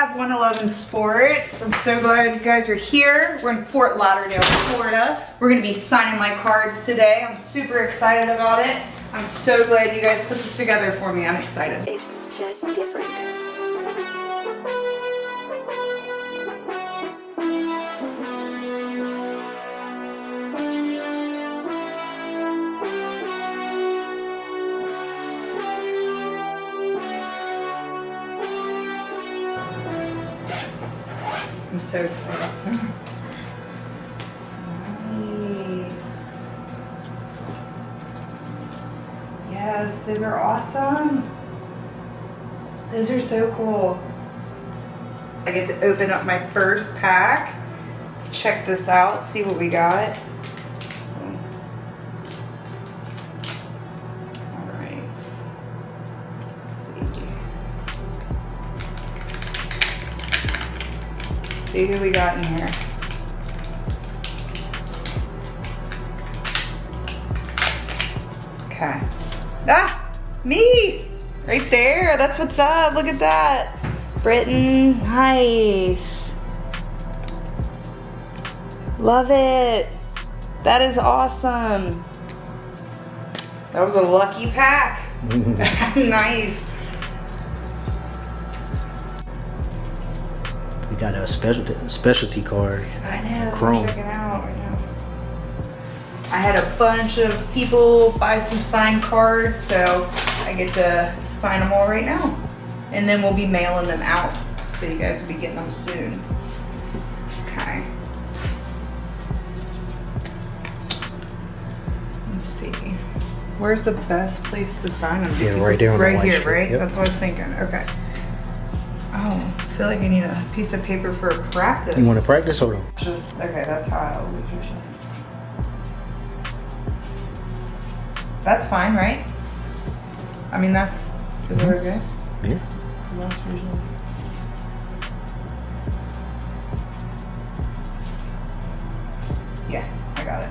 have 111 Sports. I'm so glad you guys are here. We're in Fort Lauderdale, Florida. We're gonna be signing my cards today. I'm super excited about it. I'm so glad you guys put this together for me. I'm excited. It's just different. I'm so excited. Nice. Yes, those are awesome. Those are so cool. I get to open up my first pack. Let's check this out, see what we got. All right. Let's see who we got in here. Okay. Ah, me! Right there, that's what's up, look at that. Britain, nice. Love it. That is awesome. That was a lucky pack. Nice. We got a specialty card. I know, that's Chrome. what I'm checking out right now. I had a bunch of people buy some signed cards, so I get to sign them all right now. And then we'll be mailing them out, so you guys will be getting them soon. Okay. Let's see. Where's the best place to sign them? Yeah, right there on the right white here, strip, right? yep. That's what I was thinking. Okay. Oh, I feel like I need a piece of paper for practice. You want to practice? Hold on. Just, okay, that's how I always usually. That's fine, right? I mean, that's, is it okay? Yeah. That's usually. Yeah, I got it.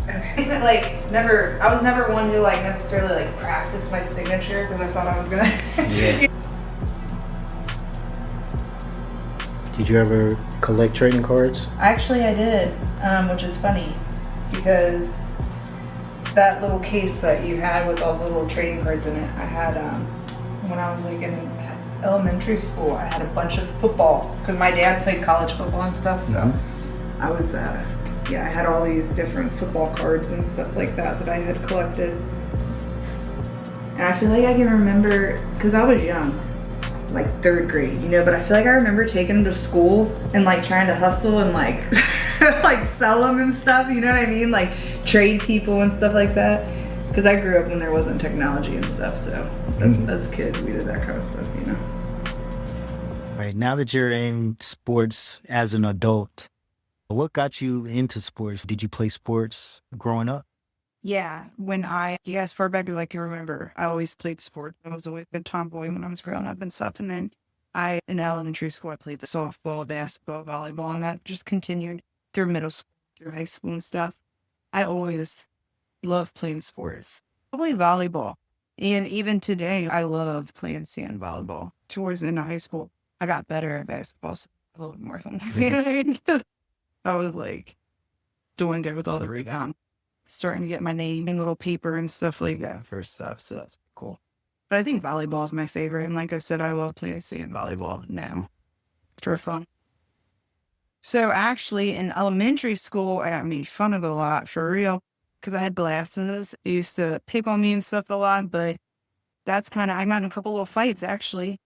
Okay. Isn't like never, I was never one who like necessarily like practiced my signature because I thought I was gonna. Yeah. Did you ever collect trading cards? Actually, I did, which is funny because that little case that you had with all the little trading cards in it, I had when I was like in elementary school. I had a bunch of football because my dad played college football and stuff. So I was, yeah, I had all these different football cards and stuff like that I had collected. And I feel like I can remember because I was young. Like third grade, you know, but I feel like I remember taking them to school and like trying to hustle and like like sell them and stuff, you know what I mean? Like trade people and stuff like that. Because I grew up when there wasn't technology and stuff, so as kids we did that kind of stuff, you know. Right, now that you're in sports as an adult, what got you into sports? Did you play sports growing up? Yeah, as far back as I can remember, I always played sports. I was always a tomboy when I was growing up and stuff. And then in elementary school, I played the softball, basketball, volleyball, and that just continued through middle school, through high school and stuff. I always loved playing sports. I played volleyball. And even today, I love playing sand volleyball. Towards the end of high school, I got better at basketball, so a little bit more fun. I was like doing good with all the rebound. Starting to get my name in little paper and stuff like that for stuff, so that's cool. But I think volleyball is my favorite, and like I said, I love playing sand volleyball now. It's for fun. So actually, in elementary school, I got made fun of a lot, for real, because I had glasses. They used to pick on me and stuff a lot, but that's kind of, I got in a couple little fights, actually,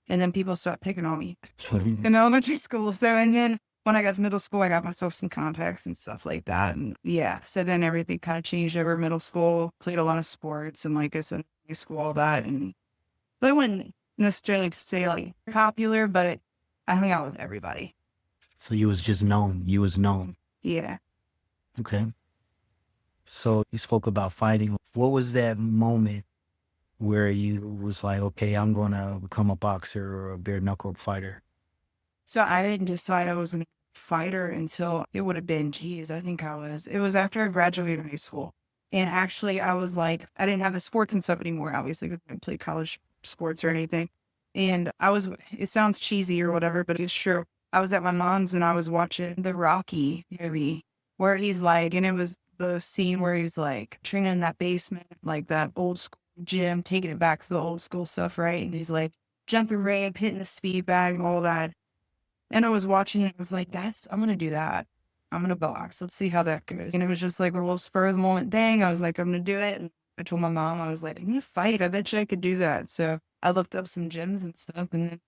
and then people stopped picking on me in elementary school. So, and then when I got to middle school, I got myself some contacts and stuff like that. And yeah, so then everything kind of changed over middle school, played a lot of sports and like I said, high school, all that. And but I wouldn't necessarily say like popular, but I hung out with everybody. So you was just known. You was known. Yeah. Okay. So you spoke about fighting. What was that moment where you was like, okay, I'm going to become a boxer or a bare knuckle fighter? So I didn't decide I was a fighter until it would have been, it was after I graduated high school. And actually I was like, I didn't have the sports and stuff anymore, obviously, because I played college sports or anything. And it sounds cheesy or whatever, but it's true. I was at my mom's and I was watching the Rocky movie where he's like, and it was the scene where he's like training in that basement, like that old school gym, taking it back to the old school stuff, right? And he's like jumping ramp, hitting the speed bag, and all that. And I was watching it, I was like, I'm gonna do that. I'm gonna box. Let's see how that goes. And it was just like a real spur of the moment thing. I was like, I'm gonna do it. And I told my mom, I was like, I'm gonna fight. I bet you I could do that. So I looked up some gyms and stuff, and then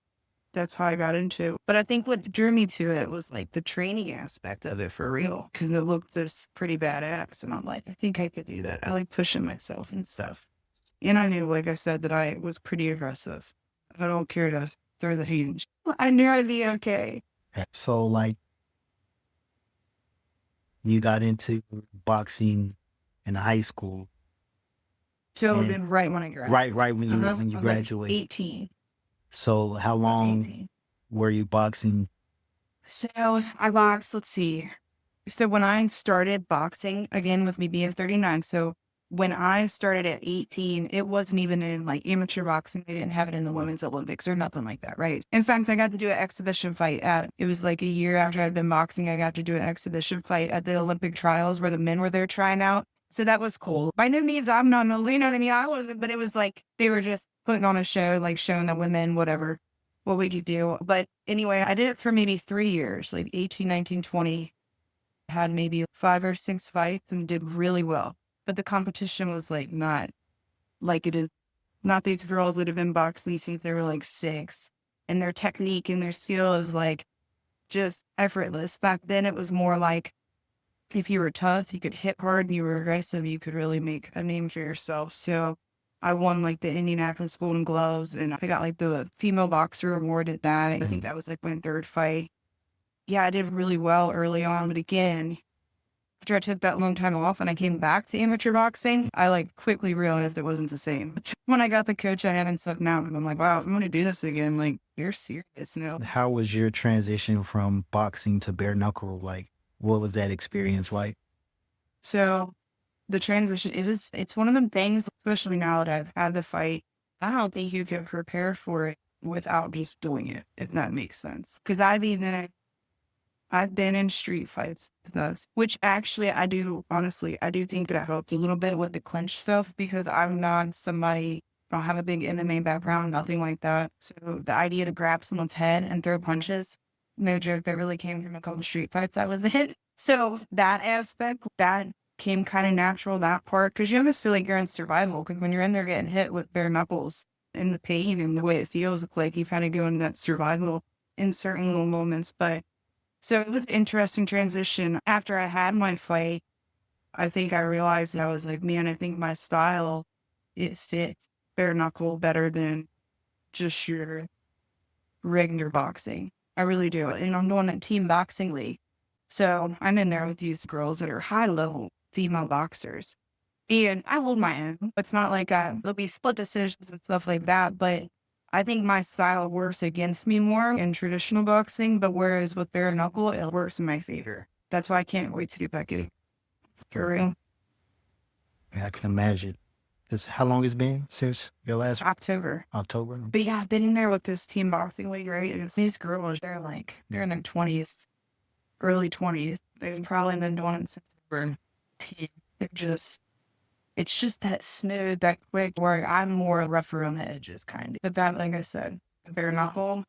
that's how I got into it. But I think what drew me to it was like the training aspect of it for real. Cause it looked this pretty badass. And I'm like, I think I could do that. I like pushing myself and stuff. And I knew, like I said, that I was pretty aggressive. I don't care to throw the hands. I knew I'd be okay. So like you got into boxing in high school. So it would have And been right when I graduated. right when you I was like graduated. 18. So how long 18. were you boxing? So I boxed, let's see. So when I started boxing, again with me being 39, so when I started at 18, it wasn't even in like amateur boxing. They didn't have it in the women's Olympics or nothing like that, right? In fact, I got to do an exhibition fight it was like a year after I'd been boxing, I got to do an exhibition fight at the Olympic trials where the men were there trying out. So that was cool. By no means, I'm not, you know what I mean? I wasn't, but it was like, they were just putting on a show, like showing the women, whatever, what we could do. But anyway, I did it for maybe 3 years, like 18, 19, 20, had maybe 5 or 6 fights and did really well. But the competition was like not like it is, not these girls that have been boxing since they were like 6. And their technique and their skill is like just effortless. Back then it was more like if you were tough, you could hit hard, and you were aggressive, you could really make a name for yourself. So I won like the Indianapolis Golden Gloves and I got like the female boxer award at that. I think that was like my 3rd fight. Yeah, I did really well early on. But again, after I took that long time off and I came back to amateur boxing, I like quickly realized it wasn't the same. When I got the coach I have and stuff now, I'm like, wow, I'm going to do this again. Like, you're serious now. How was your transition from boxing to bare knuckle? Like, what was that experience like? So the transition, it's one of them things, especially now that I've had the fight, I don't think you can prepare for it without just doing it, if that makes sense. Because I've been in street fights with us, which actually I do think that helped a little bit with the clinch stuff because I'm not somebody, I don't have a big MMA background, nothing like that. So the idea to grab someone's head and throw punches, no joke, that really came from a couple street fights I was in. So that aspect, that came kind of natural, that part, because you almost feel like you're in survival because when you're in there getting hit with bare knuckles and the pain and the way it feels, it's like you kind of go into that survival in certain little moments. But so it was an interesting transition. After I had my fight, I think I realized I was like, man, I think my style fits bare knuckle better than just your regular boxing. I really do. And I'm doing a team boxing league. So I'm in there with these girls that are high level female boxers. And I hold my own. It's not like there'll be split decisions and stuff like that, but I think my style works against me more in traditional boxing, but whereas with bare knuckle, it works in my favor. That's why I can't wait to get back in. For real. I can imagine. Just how long it's been since your last October. October? But yeah, I've been in there with this team boxing league, right? And it's these girls, they're in their 20s, early 20s. They've probably been doing it since they were 10. It's just that smooth, that quick, where I'm more rougher on the edges, kind of. But that, like I said, the bare knuckle,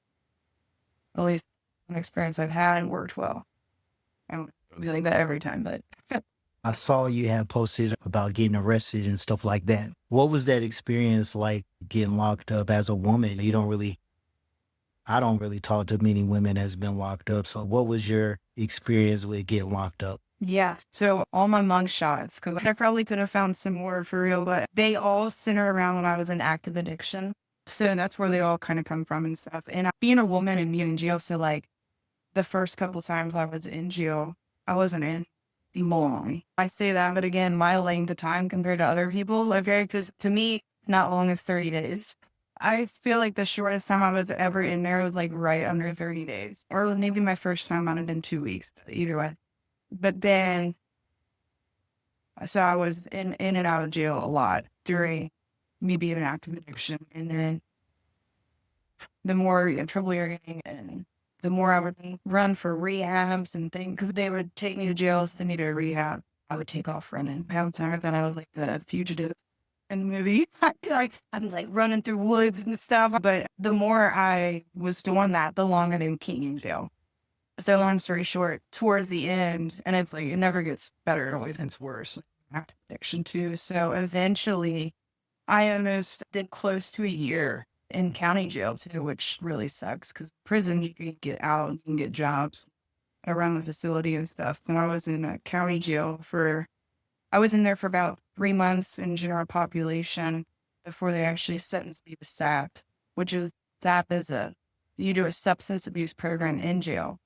at least an experience I've had, worked well. I don't be like that every time, but. I saw you had posted about getting arrested and stuff like that. What was that experience like getting locked up as a woman? I don't really talk to many women that's been locked up. So what was your experience with getting locked up? Yeah. So all my mug shots, because I probably could have found some more for real, but they all center around when I was in active addiction. So that's where they all kind of come from and stuff. And being a woman and being in jail, so like the first couple times I was in jail, I wasn't in long. I say that, but again, my length of time compared to other people, okay, because to me, not long as 30 days. I feel like the shortest time I was ever in there was like right under 30 days. Or maybe my first time might have been 2 weeks, either way. But then, so I was in and out of jail a lot during me being an active addiction. And then the more trouble you're getting in, the more I would run for rehabs and things, because they would take me to jail, send me to a rehab. I would take off running. Half the time I thought I was like the fugitive in the movie. I'm like running through woods and stuff. But the more I was doing that, the longer they would keep me in jail. So long story short, towards the end, and it's like, it never gets better. It always gets worse. Addiction too. So eventually I almost did close to a year in county jail too, which really sucks because prison, you can get out, you can get jobs around the facility and stuff. And I was in a county jail I was in there for about 3 months in general population before they actually sentenced me to SAP, which is SAP is you do a substance abuse program in jail.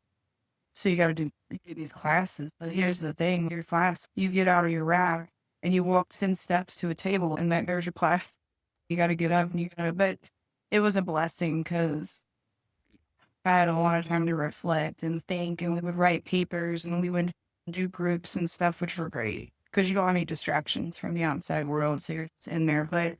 So you do these classes. But here's the thing, your class, you get out of your rack and you walk 10 steps to a table and there's your class. You got to get up and but it was a blessing because I had a lot of time to reflect and think, and we would write papers and we would do groups and stuff, which were great because you don't have any distractions from the outside world. So you're in there. But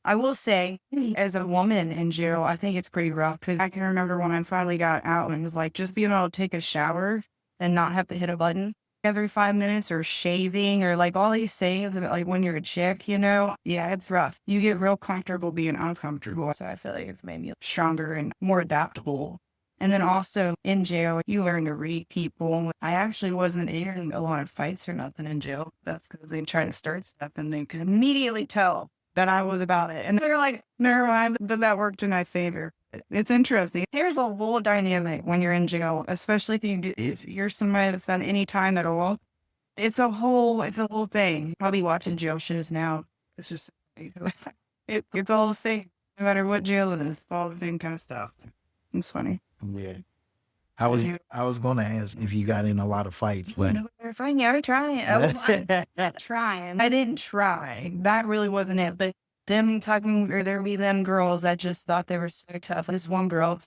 I will say, as a woman in jail, I think it's pretty rough because I can remember when I finally got out and it was like just being able to take a shower and not have to hit a button every 5 minutes or shaving or like all these things that like when you're a chick, yeah, it's rough. You get real comfortable being uncomfortable. So I feel like it's made me stronger and more adaptable. And then also in jail, you learn to read people. I actually wasn't in a lot of fights or nothing in jail. That's because they try to start stuff and they could immediately tell that I was about it. And they're like, never mind, but that worked in my favor. It's interesting. There's a whole dynamic when you're in jail, especially if you're somebody that's done any time at all. It's a whole thing. Probably watching jail shows now. It's just, it's all the same. No matter what jail it is, all the same kind of stuff. It's funny. Yeah. I was gonna ask if you got in a lot of fights, but You're fine. Yeah, I'm trying. Trying. I didn't try. That really wasn't it. But them talking, or there be them girls that just thought they were so tough. This one girl,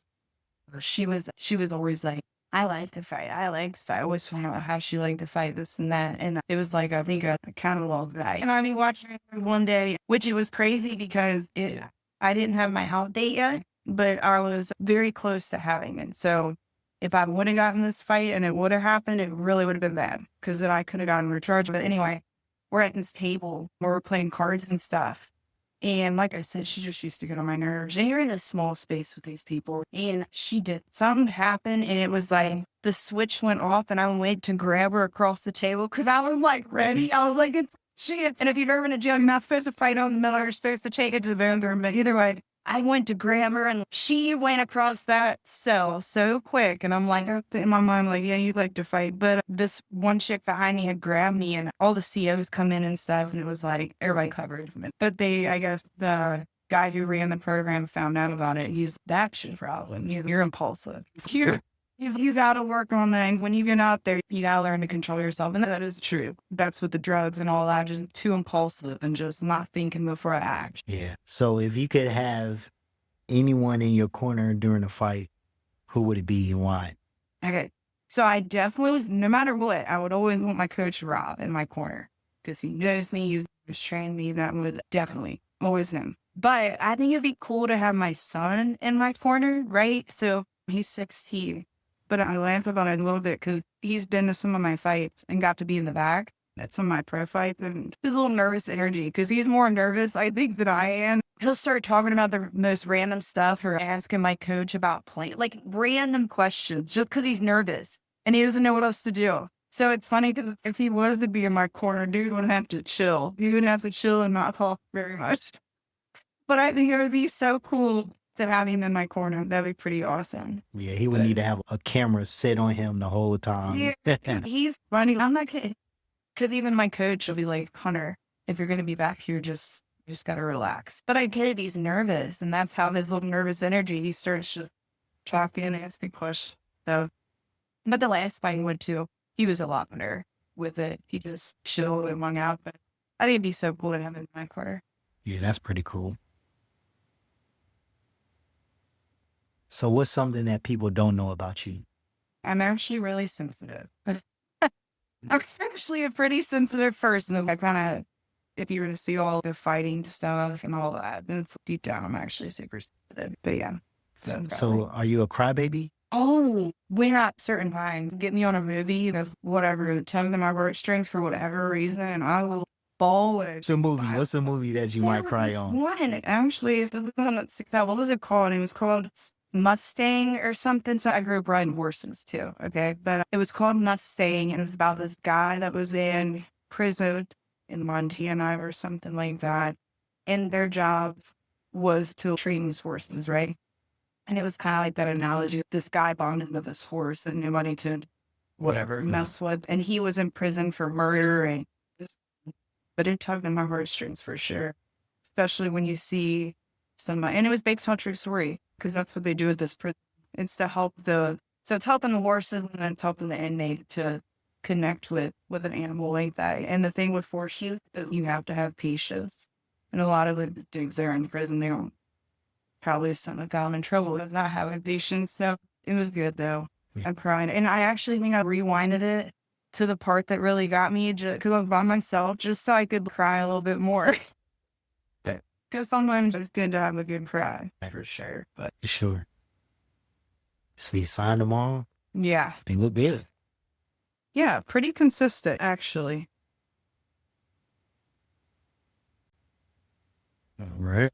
she was always like, I like to fight. I like to fight. I always found out how she liked to fight, this and that. And it was like, I think a catalog that. And I mean, watching her one day, which it was crazy because I didn't have my out date yet, but I was very close to having it. So if I would have gotten this fight and it would have happened, it really would have been bad because then I could have gotten recharged. But anyway, we're at this table where we're playing cards and stuff. And like I said, she just used to get on my nerves. And you're in a small space with these people. And something happened and it was like the switch went off and I went to grab her across the table because I was like ready. I was like, it's shit. And if you've ever been in jail, you're not supposed to fight on the middle. You're supposed to take it to the bathroom. But either way, I went to grab her and she went across that cell so quick. And I'm like, in my mind, like, yeah, you'd like to fight. But this one chick behind me had grabbed me and all the COs come in and stuff. And it was like, everybody covered. But I guess the guy who ran the program found out about it. He's the action problem. You're impulsive. You got to work on that. And when you get out there, you got to learn to control yourself. And that is true. That's with the drugs and all that. Just too impulsive and just not thinking before I act. yeah. So if you could have anyone in your corner during a fight, who would it be and why? Okay. So I definitely was, no matter what, I would always want my coach Rob in my corner because he knows me. He's trained me. That would definitely always him. But I think it'd be cool to have my son in my corner, right? So he's 16. But I laugh about it a little bit because he's been to some of my fights and got to be in the back at some of my pro fights. And he's a little nervous energy because he's more nervous, I think, than I am. He'll start talking about the most random stuff or asking my coach about playing, like random questions just because he's nervous and he doesn't know what else to do. So it's funny because if he was to be in my corner, dude would have to chill. He would have to chill and not talk very much. But I think it would be so cool to have him in my corner. That'd be pretty awesome. Yeah, he would need to have a camera set on him the whole time. Yeah, he's funny. I'm not kidding. Because even my coach will be like, Hunter, if you're going to be back here, you just got to relax. But I get it. He's nervous. And that's how his little nervous energy, he starts just talking, asking questions. So, but the last fight he went to, he was a lot better with it. He just chilled and hung out. But I think it'd be so cool to have him in my corner. Yeah, that's pretty cool. So what's something that people don't know about you? I'm actually really sensitive. I'm actually a pretty sensitive person. I kind of, if you were to see all the fighting stuff and all that, it's deep down, I'm actually super sensitive. But yeah, So are you a crybaby? Oh, when at certain times, get me on a movie, whatever, tug them my heartstrings for whatever reason, and I will bawl it. What's a movie? What's a movie that you might cry on? One, actually, the one that's that. What was it called? It was called Mustang or something. So I grew up riding horses too. Okay, but it was called Mustang, and it was about this guy that was in prison in Montana or something like that, and their job was to train these horses, right? And it was kind of like that analogy. This guy bonded with this horse and nobody could, whatever, mess with. And he was in prison for murder. And but it tugged on my heartstrings for sure. Especially when you see somebody. And it was based on a true story because that's what they do with this prison. It's to help so it's helping the horses and it's helping the inmate to connect with an animal like that. And the thing with horseshoes is you have to have patience. And a lot of the dudes there in prison, they don't. Probably some of got him in trouble with not having patience. So it was good though. Yeah. I'm crying. And I actually think I rewinded it to the part that really got me because I was by myself just so I could cry a little bit more. Because sometimes it's good to have a good cry for sure. But Sure. See, sign them all. yeah. They look good. Yeah, pretty consistent actually. All right.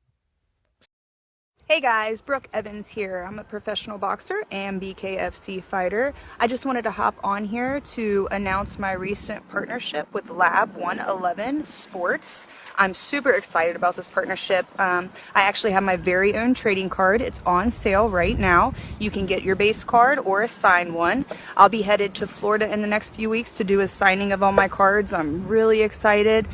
Hey guys, Brooke Evans here. I'm a professional boxer and BKFC fighter. I just wanted to hop on here to announce my recent partnership with Lab 111 Sports. I'm super excited about this partnership. I actually have my very own trading card. It's on sale right now. You can get your base card or a signed one. I'll be headed to Florida in the next few weeks to do a signing of all my cards. I'm really excited.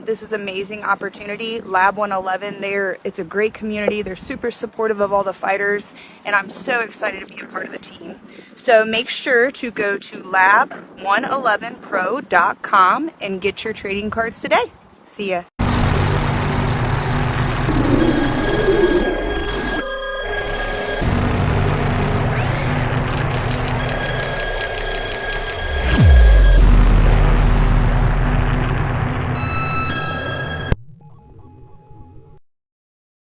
This is an amazing opportunity. Lab 111, it's a great community. They're super supportive of all the fighters, and I'm so excited to be a part of the team. So make sure to go to lab111pro.com and get your trading cards today. See ya.